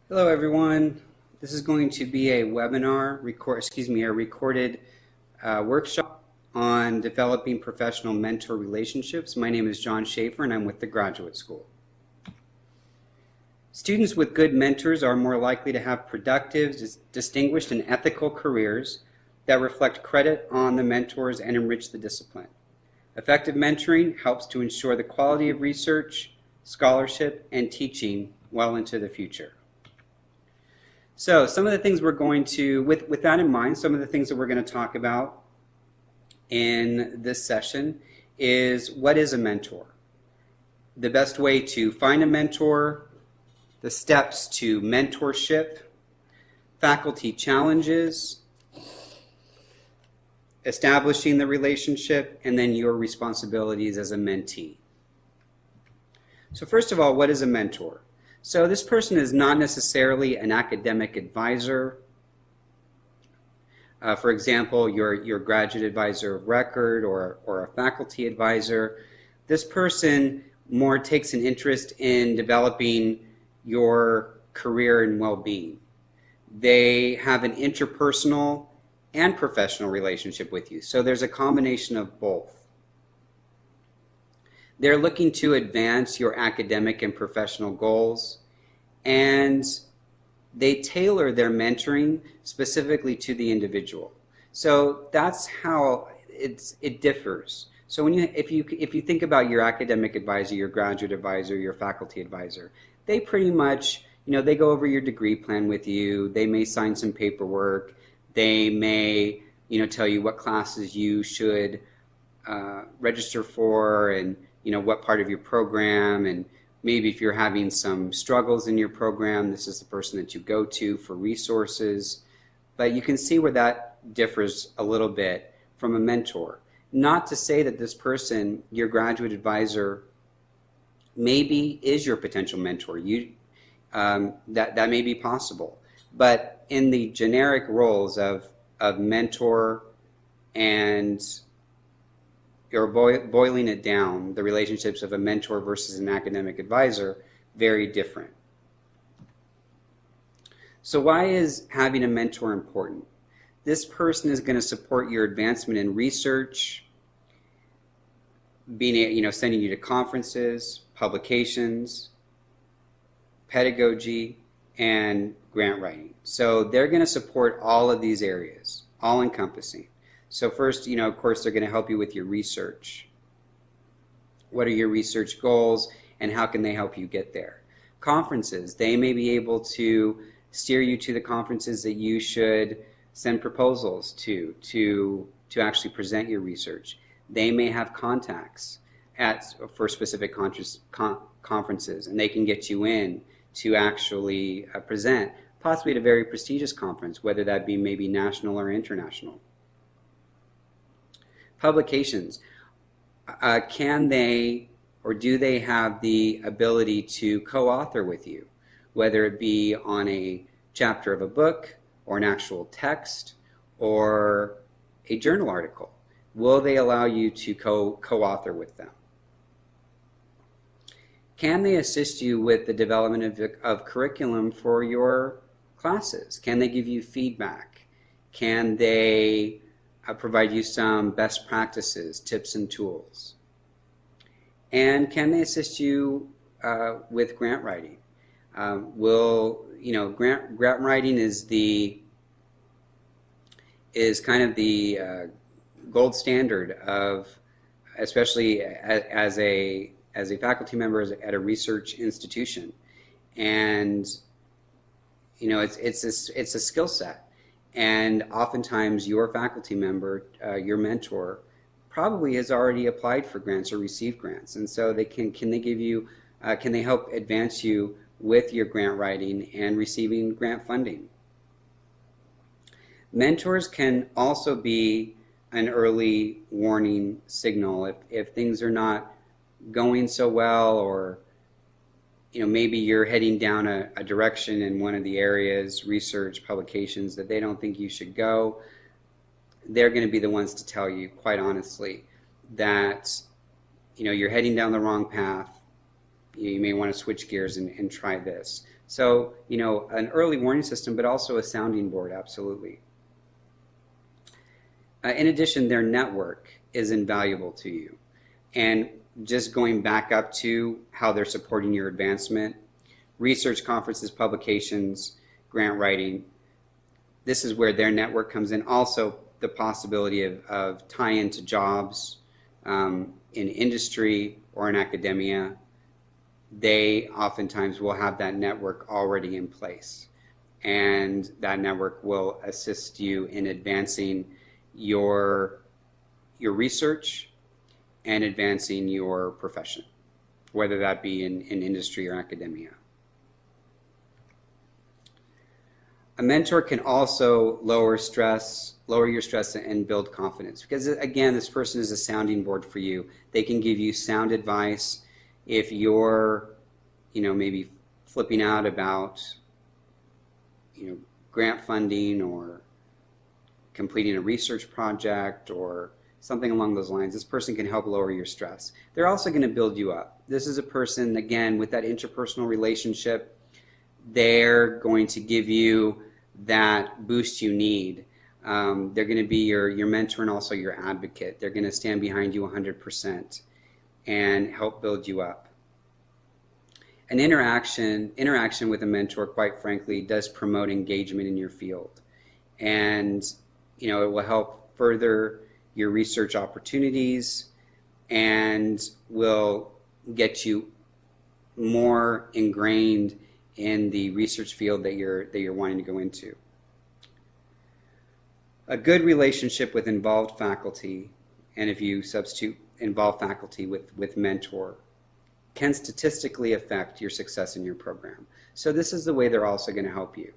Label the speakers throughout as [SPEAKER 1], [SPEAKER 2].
[SPEAKER 1] Hello everyone. This is going to be a webinar, a recorded workshop on developing professional mentor relationships. My name is John Shaffer and I'm with the Graduate School. Students with good mentors are more likely to have productive, distinguished, and ethical careers that reflect credit on the mentors and enrich the discipline. Effective mentoring helps to ensure the quality of research, scholarship, and teaching well into the future. So some of the things we're going to, with that in mind, some of the things that we're going to talk about in this session is what is a mentor? The best way to find a mentor, the steps to mentorship, faculty challenges, establishing the relationship, and then your responsibilities as a mentee. So first of all, what is a mentor? So this person is not necessarily an academic advisor. For example, your graduate advisor of record or a faculty advisor. This person more takes an interest in developing your career and well-being. They have an interpersonal and professional relationship with you. So there's a combination of both. They're looking to advance your academic and professional goals, and they tailor their mentoring specifically to the individual. So that's how it differs. So when if you think about your academic advisor, your graduate advisor, your faculty advisor, they pretty much, they go over your degree plan with you. They may sign some paperwork. They may, tell you what classes you should register for, and what part of your program, and maybe if you're having some struggles in your program, this is the person that you go to for resources. But you can see where that differs a little bit from a mentor. Not to say that this person, your graduate advisor, maybe is your potential mentor. That may be possible. But in the generic roles of mentor and or boiling it down, the relationships of a mentor versus an academic advisor, very different. So why is having a mentor important? This person is going to support your advancement in research, sending you to conferences, publications, pedagogy, and grant writing. So they're going to support all of these areas, all encompassing. So first, of course, they're going to help you with your research. What are your research goals, and how can they help you get there? Conferences, they may be able to steer you to the conferences that you should send proposals to actually present your research. They may have contacts for specific conferences, and they can get you in to actually present, possibly at a very prestigious conference, whether that be maybe national or international. Publications, can they or do they have the ability to co-author with you, whether it be on a chapter of a book or an actual text or a journal article? Will they allow you to co-author with them? Can they assist you with the development of curriculum for your classes? Can they give you feedback? Can they provide you some best practices, tips, and tools? And can they assist you with grant writing? Grant writing is kind of the gold standard of, especially as a faculty member at a research institution, and it's a skill set. And oftentimes your faculty member, your mentor, probably has already applied for grants or received grants. And so can they help advance you with your grant writing and receiving grant funding? Mentors can also be an early warning signal if things are not going so well, or maybe you're heading down a direction in one of the areas, research, publications, that they don't think you should go. They're going to be the ones to tell you, quite honestly, that you're heading down the wrong path. You may want to switch gears and try this. So, an early warning system, but also a sounding board, absolutely. In addition, their network is invaluable to you. And just going back up to how they're supporting your advancement, research conferences, publications, grant writing, this is where their network comes in. Also, the possibility of tie-in to jobs in industry or in academia. They oftentimes will have that network already in place. And that network will assist you in advancing your research and advancing your profession, whether that be in industry or academia. A mentor can also lower your stress and build confidence, because again, this person is a sounding board for you. They can give you sound advice if you're, maybe flipping out about, grant funding or completing a research project or something along those lines. This person can help lower your stress. They're also going to build you up. This is a person, again, with that interpersonal relationship. They're going to give you that boost you need. They're going to be your mentor and also your advocate. They're going to stand behind you 100% and help build you up. An interaction with a mentor, quite frankly, does promote engagement in your field. And, it will help further your research opportunities and will get you more ingrained in the research field that you're wanting to go into. A good relationship with involved faculty, and if you substitute involved faculty with mentor, can statistically affect your success in your program. So this is the way they're also going to help you.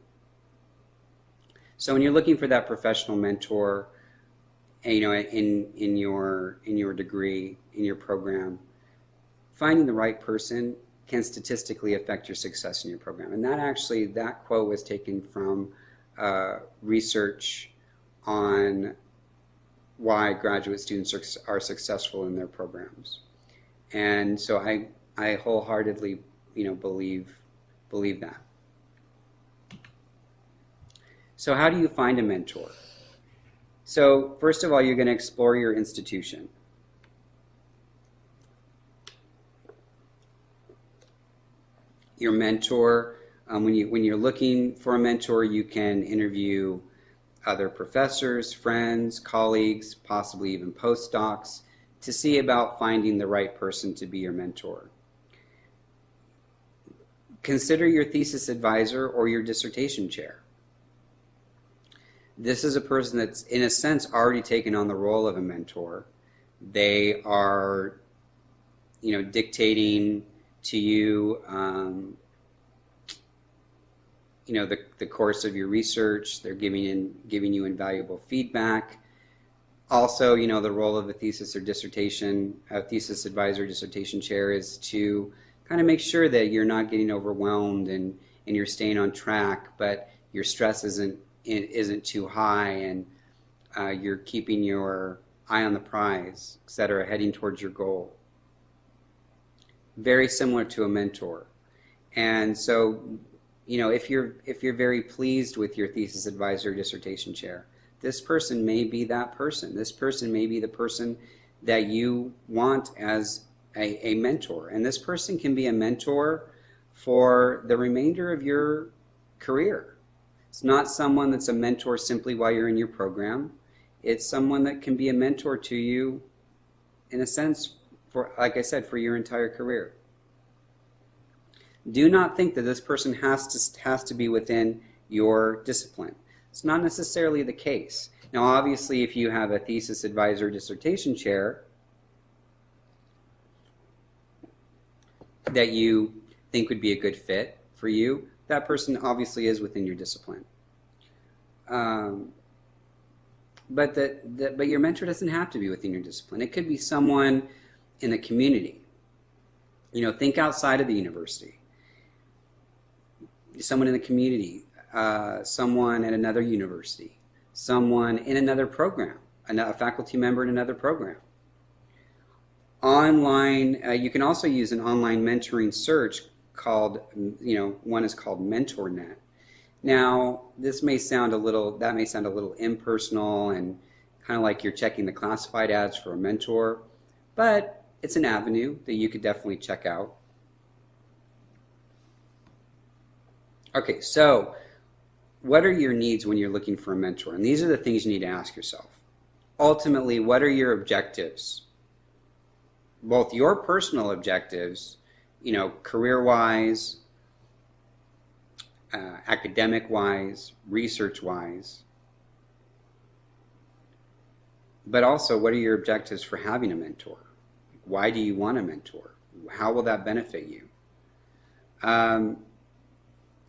[SPEAKER 1] So when you're looking for that professional mentor, in your degree, in your program, finding the right person can statistically affect your success in your program. And that quote was taken from research on why graduate students are successful in their programs. And so I wholeheartedly, believe that. So how do you find a mentor? So first of all, you're going to explore your institution. Your mentor, when you're looking for a mentor, you can interview other professors, friends, colleagues, possibly even postdocs, to see about finding the right person to be your mentor. Consider your thesis advisor or your dissertation chair. This is a person that's, in a sense, already taken on the role of a mentor. They are, dictating to you, the course of your research. They're giving you invaluable feedback. Also, the role of a thesis advisor, dissertation chair is to kind of make sure that you're not getting overwhelmed and you're staying on track, but your stress isn't too high, and you're keeping your eye on the prize, etc., heading towards your goal. Very similar to a mentor. And so, if you're very pleased with your thesis advisor, dissertation chair, this person may be that person. This person may be the person that you want as a mentor. And this person can be a mentor for the remainder of your career. It's not someone that's a mentor simply while you're in your program. It's someone that can be a mentor to you, in a sense, for, like I said, for your entire career. Do not think that this person has to be within your discipline. It's not necessarily the case. Now, obviously, if you have a thesis advisor, dissertation chair that you think would be a good fit for you, that person obviously is within your discipline. But your mentor doesn't have to be within your discipline. It could be someone in the community. Think outside of the university. Someone in the community, someone at another university, someone in another program, a faculty member in another program. Online, you can also use an online mentoring search called, one is called MentorNet. Now, that may sound a little impersonal and kind of like you're checking the classified ads for a mentor, but it's an avenue that you could definitely check out. Okay, so what are your needs when you're looking for a mentor? And these are the things you need to ask yourself. Ultimately, what are your objectives? Both your personal objectives, career-wise, academic-wise, research-wise, but also what are your objectives for having a mentor? Why do you want a mentor? How will that benefit you?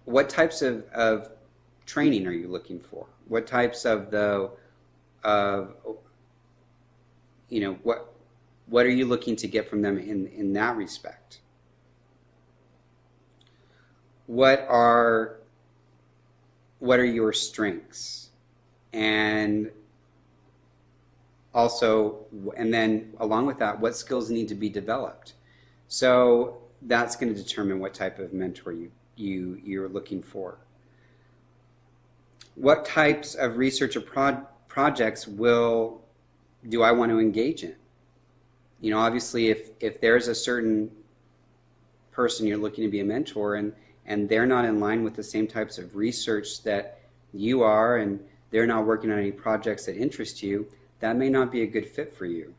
[SPEAKER 1] What types of training are you looking for? What types of what are you looking to get from them in that respect? What are your strengths? And also, and then along with that, what skills need to be developed? So that's going to determine what type of mentor you're looking for. What types of research or projects do I want to engage in? Obviously, if there's a certain person you're looking to be a mentor and they're not in line with the same types of research that you are, and they're not working on any projects that interest you, that may not be a good fit for you.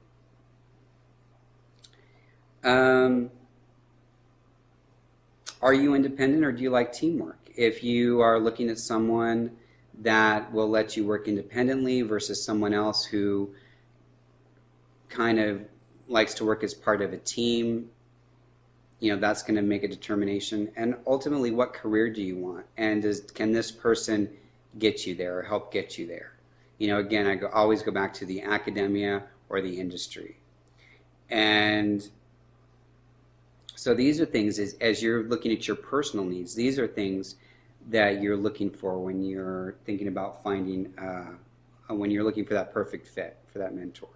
[SPEAKER 1] Are you independent or do you like teamwork? If you are looking at someone that will let you work independently versus someone else who kind of likes to work as part of a team, that's going to make a determination. And ultimately, what career do you want? And can this person get you there or help get you there? Again, I always go back to the academia or the industry. And so these are things, as you're looking at your personal needs, these are things that you're looking for when you're thinking about finding, when you're looking for that perfect fit for that mentor.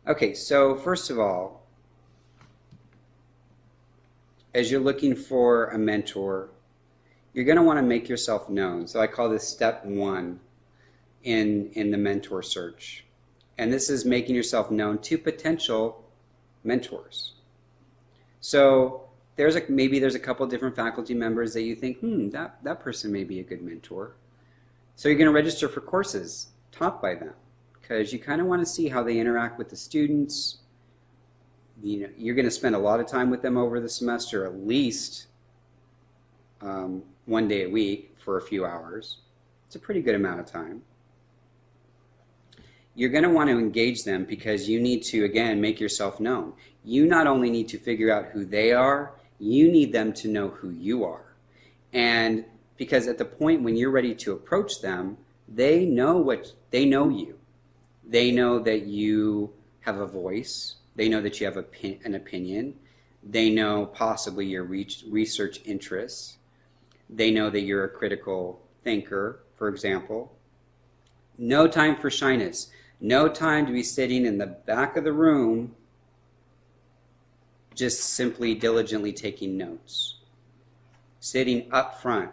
[SPEAKER 1] Okay, so first of all, as you're looking for a mentor, you're going to want to make yourself known. So I call this step 1 in the mentor search. And this is making yourself known to potential mentors. So maybe there's a couple different faculty members that you think, that person may be a good mentor. So you're going to register for courses taught by them, because you kind of want to see how they interact with the students. You're going to spend a lot of time with them over the semester, at least 1 day a week for a few hours. It's a pretty good amount of time. You're going to want to engage them because you need to, again, make yourself known. You not only need to figure out who they are, you need them to know who you are. And because at the point when you're ready to approach them, they know you. They know that you have a voice. They know that you have an opinion. They know possibly your research interests. They know that you're a critical thinker, for example. No time for shyness. No time to be sitting in the back of the room just simply diligently taking notes. Sitting up front,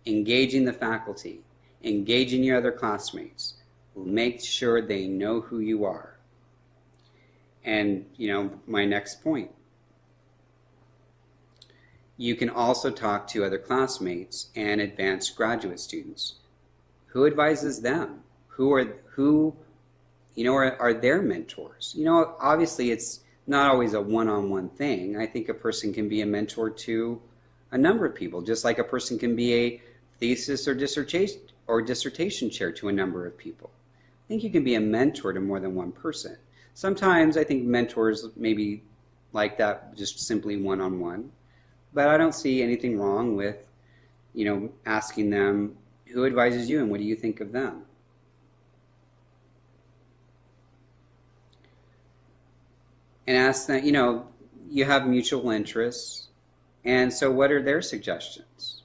[SPEAKER 1] engaging the faculty, engaging your other classmates. Make sure they know who you are. And, my next point. You can also talk to other classmates and advanced graduate students. Who advises them? Who are their mentors? Obviously it's not always a one-on-one thing. I think a person can be a mentor to a number of people, just like a person can be a thesis or dissertation chair to a number of people. I think you can be a mentor to more than one person. Sometimes I think mentors may be like that, just simply one-on-one. But I don't see anything wrong with, asking them, who advises you and what do you think of them? And ask them, you have mutual interests, and so what are their suggestions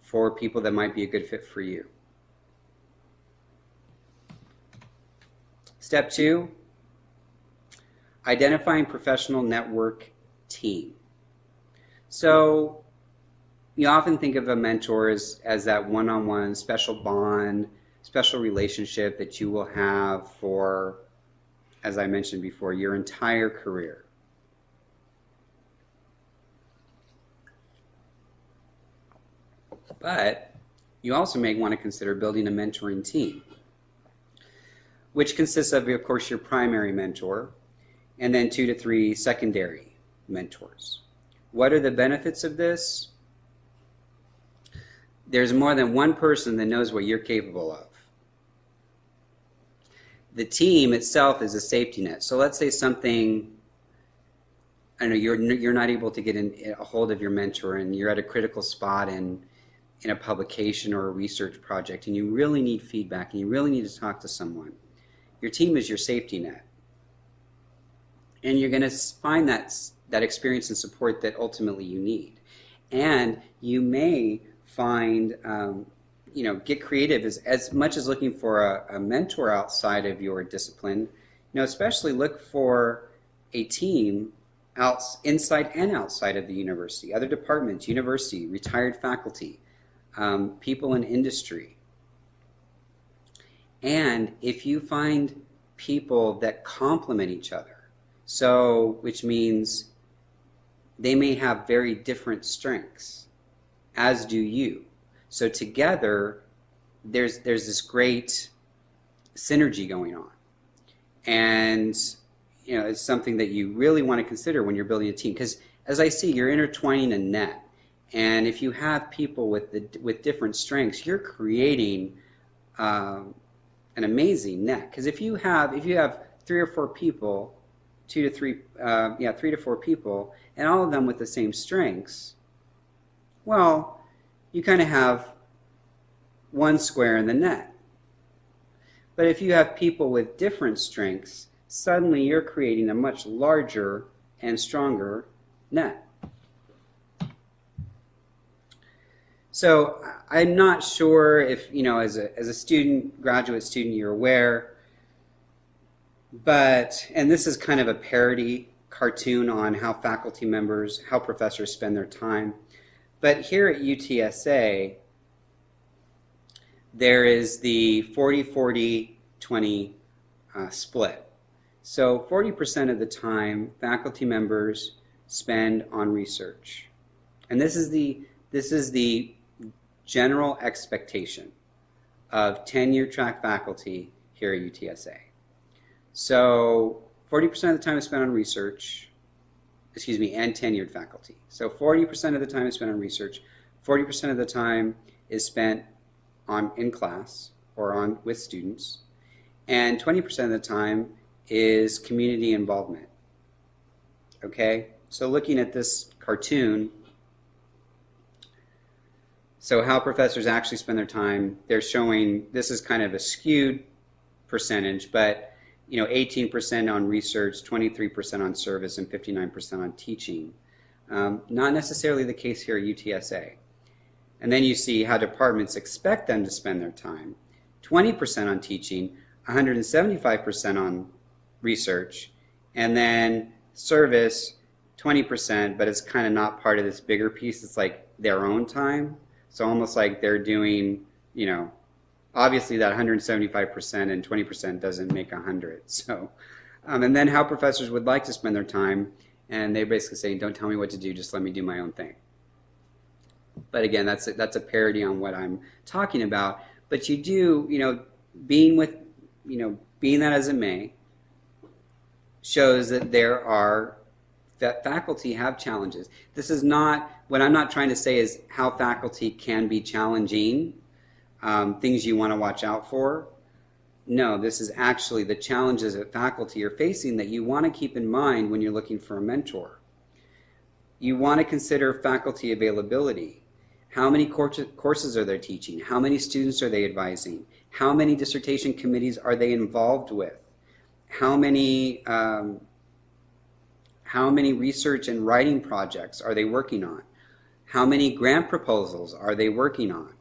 [SPEAKER 1] for people that might be a good fit for you? Step 2, Identifying professional network team. So you often think of a mentor as that one-on-one special bond, special relationship that you will have for, as I mentioned before, your entire career. But you also may want to consider building a mentoring team, which consists of course, your primary mentor, and then 2 to 3 secondary mentors. What are the benefits of this? There's more than one person that knows what you're capable of. The team itself is a safety net. So let's say something, I know you're not able to get a hold of your mentor, and you're at a critical spot in a publication or a research project, and you really need feedback, and you really need to talk to someone. Your team is your safety net. And you're going to find that experience and support that ultimately you need. And you may find, get creative as much as looking for a mentor outside of your discipline. Especially look for a team inside and outside of the university, other departments, university, retired faculty, people in industry. And if you find people that complement each other, so which means they may have very different strengths, as do you. So together, there's this great synergy going on. And it's something that you really want to consider when you're building a team. Because as I see, you're intertwining a net. And if you have people with different strengths, you're creating an amazing net. Because if you have 3 or 4 people, 3 to 4 people, and all of them with the same strengths, well, you kind of have one square in the net. But if you have people with different strengths, suddenly you're creating a much larger and stronger net. So I'm not sure if, as a student, graduate student, you're aware, and this is kind of a parody cartoon on how faculty members, how professors spend their time. But here at UTSA, there is the 40-40-20 split. So 40% of the time, faculty members spend on research. And this is the general expectation of tenure-track faculty here at UTSA. So 40% of the time is spent on research, and tenured faculty. So 40% of the time is spent on research, 40% of the time is spent in class or with students, and 20% of the time is community involvement. Okay? So looking at this cartoon, so how professors actually spend their time, they're showing, this is kind of a skewed percentage, but 18% on research, 23% on service, and 59% on teaching. Not necessarily the case here at UTSA. And then you see how departments expect them to spend their time. 20% on teaching, 175% on research, and then service, 20%, but it's kind of not part of this bigger piece. It's like their own time. So almost like they're doing, obviously that 175% and 20% doesn't make 100. So, and then how professors would like to spend their time, and they basically say, don't tell me what to do, just let me do my own thing. But again, that's a parody on what I'm talking about. But you do, being that as it may, shows that that faculty have challenges. This is not, what I'm not trying to say is how faculty can be challenging, things you want to watch out for. No, this is actually the challenges that faculty are facing that you want to keep in mind when you're looking for a mentor. You want to consider faculty availability. How many courses are they teaching? How many students are they advising? How many dissertation committees are they involved with? How many research and writing projects are they working on? How many grant proposals are they working on?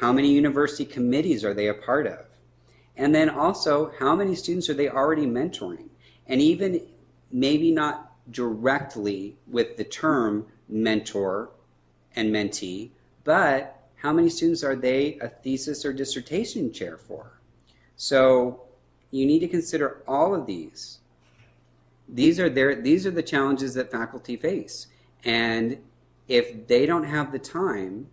[SPEAKER 1] How many university committees are they a part of? And then also, how many students are they already mentoring? And even maybe not directly with the term mentor and mentee, but how many students are they a thesis or dissertation chair for? So you need to consider all of these. These are the challenges that faculty face. And if they don't have the time,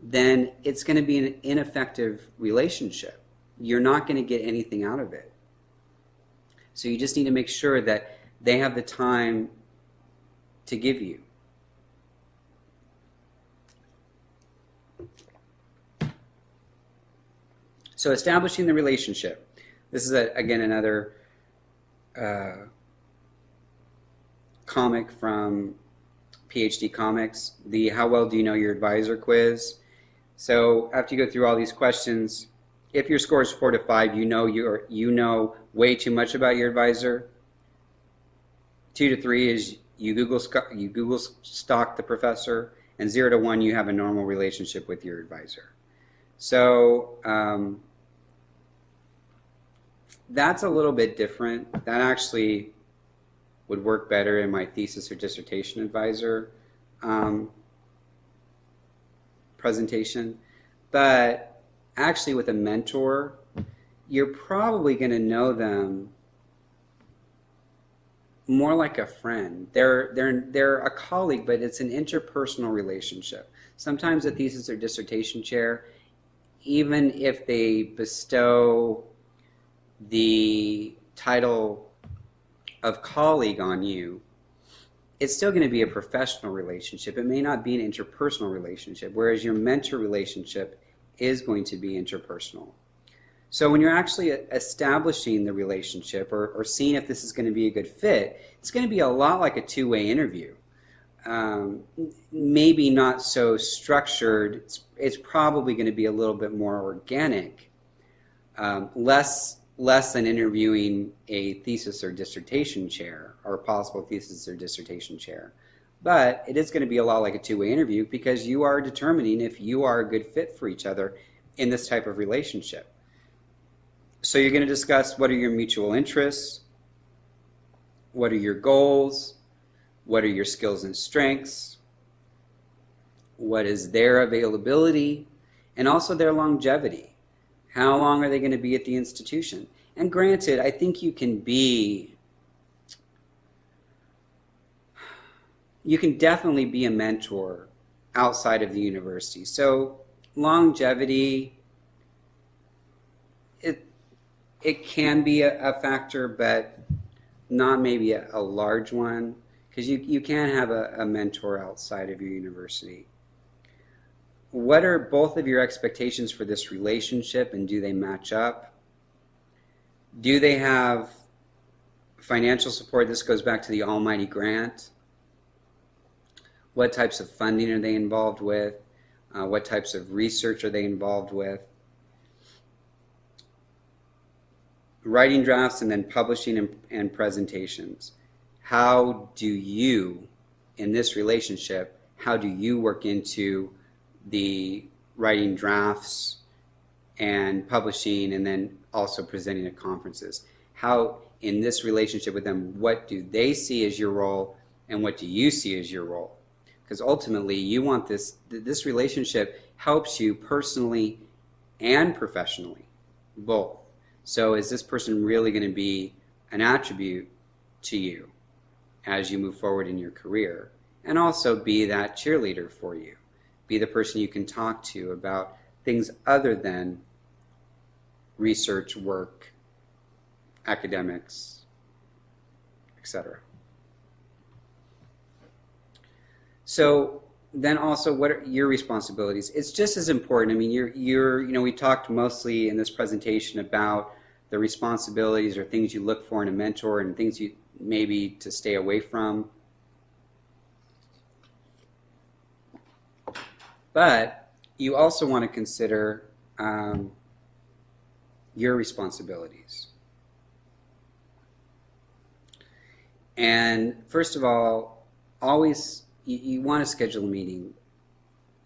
[SPEAKER 1] then it's going to be an ineffective relationship. You're not going to get anything out of it. So you just need to make sure that they have the time to give you. So establishing the relationship. This is, again, another comic from PhD Comics, the How Well Do You Know Your Advisor quiz. So after you go through all these questions, if your score is 4 to 5, you know way too much about your advisor. 2 to 3 is you Google stalk the professor, and 0 to 1 you have a normal relationship with your advisor. So that's a little bit different. That actually would work better in my thesis or dissertation advisor presentation. But actually with a mentor, you're probably going to know them more like a friend. They're a colleague, but it's an interpersonal relationship. Sometimes a thesis or dissertation chair, even if they bestow the title of colleague on you, it's still going to be a professional relationship. It may not be an interpersonal relationship, whereas your mentor relationship is going to be interpersonal. So when you're actually establishing the relationship or seeing if this is going to be a good fit, it's going to be a lot like a two-way interview. Maybe not so structured. It's probably going to be a little bit more organic, less than interviewing a thesis or dissertation chair or a possible thesis or dissertation chair. But it is going to be a lot like a two-way interview because you are determining if you are a good fit for each other in this type of relationship. So you're going to discuss what are your mutual interests, what are your goals, what are your skills and strengths, what is their availability, and also their longevity. How long are they going to be at the institution? And granted, I think you can definitely be a mentor outside of the university. So longevity, it can be a factor, but not maybe a large one, because you can have a mentor outside of your university. What are both of your expectations for this relationship, and do they match up? Do they have financial support? This goes back to the almighty grant. What types of funding are they involved with? What types of research are they involved with? Writing drafts and then publishing and presentations. How do you, in this relationship, how do you work into the writing drafts and publishing and then also presenting at conferences? How, in this relationship with them, what do they see as your role and what do you see as your role? Because ultimately you want this relationship helps you personally and professionally, both. So is this person really going to be an attribute to you as you move forward in your career, and also be that cheerleader for you? Be the person you can talk to about things other than research, work, academics, etc. So then also, what are your responsibilities? It's just as important. I mean, we talked mostly in this presentation about the responsibilities or things you look for in a mentor and things you maybe to stay away from. But you also want to consider your responsibilities. And first of all, always you want to schedule a meeting.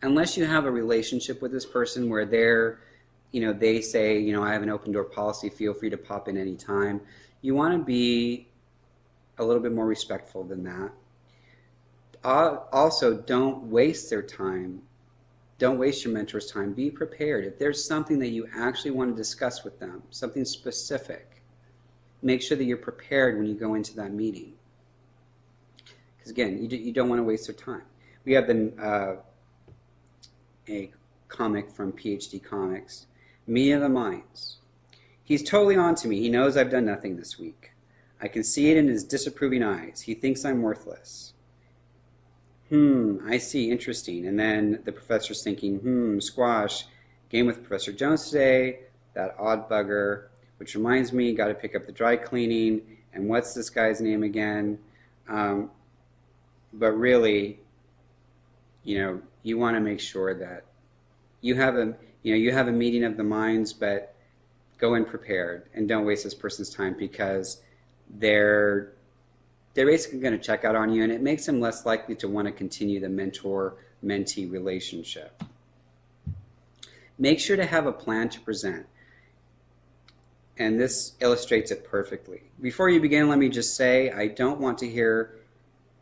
[SPEAKER 1] Unless you have a relationship with this person where they say, I have an open door policy, feel free to pop in anytime. You want to be a little bit more respectful than that. Also, don't waste their time. Don't waste your mentor's time. Be prepared. If there's something that you actually want to discuss with them, something specific, make sure that you're prepared when you go into that meeting. Because again, you don't want to waste their time. We have a comic from PhD Comics, Meeting of the Minds. He's totally on to me. He knows I've done nothing this week. I can see it in his disapproving eyes. He thinks I'm worthless. I see, interesting. And then the professor's thinking, squash, game with Professor Jones today, that odd bugger, which reminds me, got to pick up the dry cleaning, and what's this guy's name again? But really, you want to make sure that you have a meeting of the minds, but go in prepared and don't waste this person's time, because they're basically going to check out on you, and it makes them less likely to want to continue the mentor-mentee relationship. Make sure to have a plan to present. And this illustrates it perfectly. Before you begin, let me just say, I don't want to hear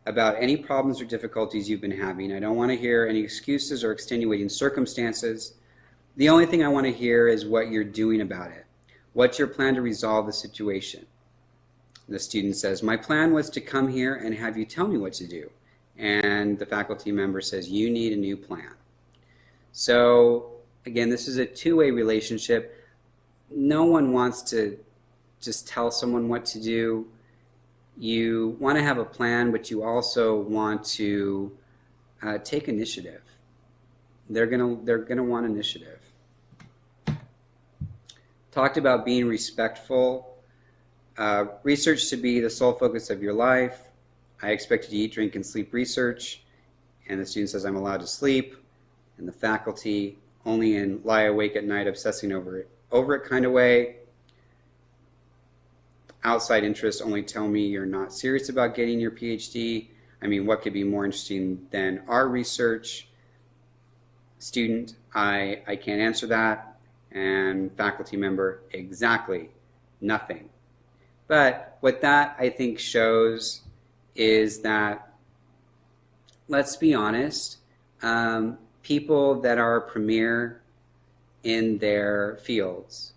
[SPEAKER 1] about any problems or difficulties you've been having. I don't want to hear any excuses or extenuating circumstances. The only thing I want to hear is what you're doing about it. What's your plan to resolve the situation? The student says, my plan was to come here and have you tell me what to do. And the faculty member says, you need a new plan. So again, this is a two-way relationship. No one wants to just tell someone what to do. You want to have a plan, but you also want to take initiative. They're gonna want initiative. Talked about being respectful. Research should be the sole focus of your life. I expect you to eat, drink, and sleep research. And the student says, I'm allowed to sleep. And the faculty, only in lie awake at night obsessing over it kind of way. Outside interests only tell me you're not serious about getting your PhD. I mean, what could be more interesting than our research? Student, I can't answer that. And faculty member, exactly, nothing. But what that, I think, shows is that, let's be honest, people that are premier in their fields,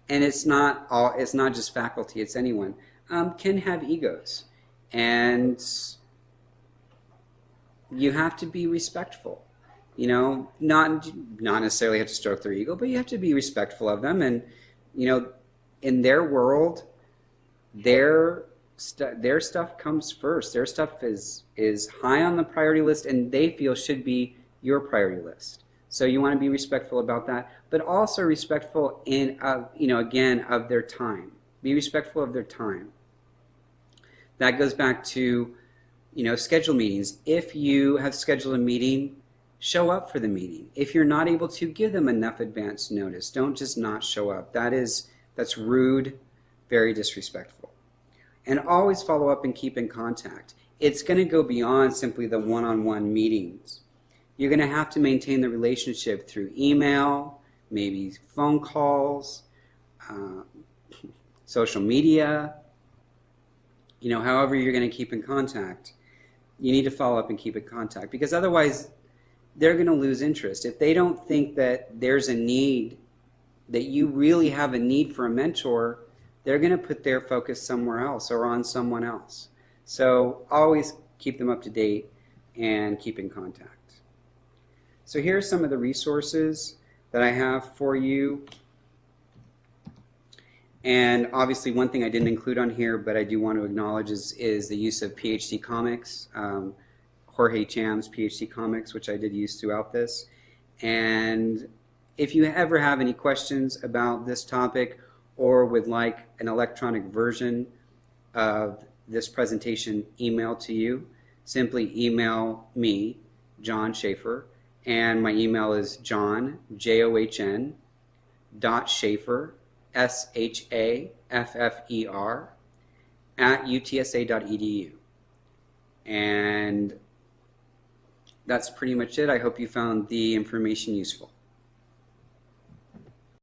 [SPEAKER 1] and it's not just faculty, it's anyone, can have egos. And you have to be respectful. Not necessarily have to stroke their ego, but you have to be respectful of them. And, in their world, their stuff comes first. Their stuff is high on the priority list, and they feel should be your priority list. So you want to be respectful about that, but also respectful again, of their time. Be respectful of their time. That goes back to, schedule meetings. If you have scheduled a meeting, show up for the meeting. If you're not able to, give them enough advance notice. Don't just not show up. That's rude, very disrespectful. And always follow up and keep in contact. It's going to go beyond simply the one-on-one meetings. You're going to have to maintain the relationship through email, maybe phone calls, social media, however you're going to keep in contact. You need to follow up and keep in contact, because otherwise they're going to lose interest. If they don't think that there's a need, that you really have a need for a mentor, they're going to put their focus somewhere else or on someone else. So always keep them up to date and keep in contact. So here are some of the resources that I have for you. And obviously one thing I didn't include on here, but I do want to acknowledge is the use of PhD Comics, Jorge Cham's PhD Comics, which I did use throughout this. And if you ever have any questions about this topic or would like an electronic version of this presentation emailed to you, simply email me, John Shaffer, and my email is john, John, .Shaffer, SHAFFER, @utsa.edu. And that's pretty much it. I hope you found the information useful.